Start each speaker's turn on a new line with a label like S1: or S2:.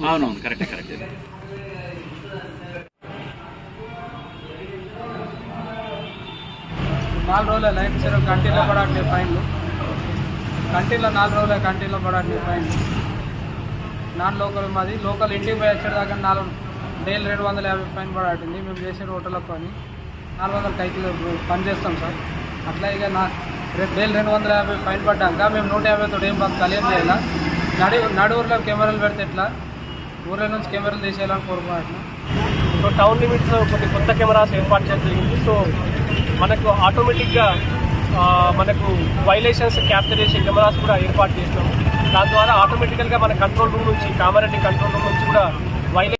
S1: అవునవును correct correct.
S2: నాలుగు రోజుల లైన్ సరే కంటిన్యూలో పడట్లేదు ఫైన్లు, కంటిన్యూలో 4 రోజుల కంటిన్యూలో పడట్లేదు ఫైన్లు. నాన్ లోకల్ మాది, లోకల్ ఇంటికి పోయి వచ్చేదాకా డైలీ 250 ఫైన్ పడాటింది. మేము చేసే హోటల్లో పని 400 కైకిలో పని చేస్తాం సార్. అట్లా ఇక రేపు డైలీ 250 ఫైన్ పడ్డాక మేము 150 తోటి ఏం బతకాలి, ఏం చేయాలా? నడి ఊర్లో కెమెరాలు పెడితే ఎట్లా? ఊర్ల నుంచి కెమెరాలు తీసేయాలని కోరుకుంటున్నాం.
S3: సో టౌన్ లిమిట్స్లో కొన్ని కొత్త కెమెరాస్ ఏర్పాటు చేయడం జరిగింది. సో మనకు ఆటోమేటిక్గా మనకు వైలేషన్స్ క్యాప్చర్ చేసే కెమెరాస్ కూడా ఏర్పాటు చేసినాము. దాని ద్వారా ఆటోమేటికల్గా మన కంట్రోల్ రూమ్ నుంచి, కామారెడ్డి కంట్రోల్ రూమ్ నుంచి కూడా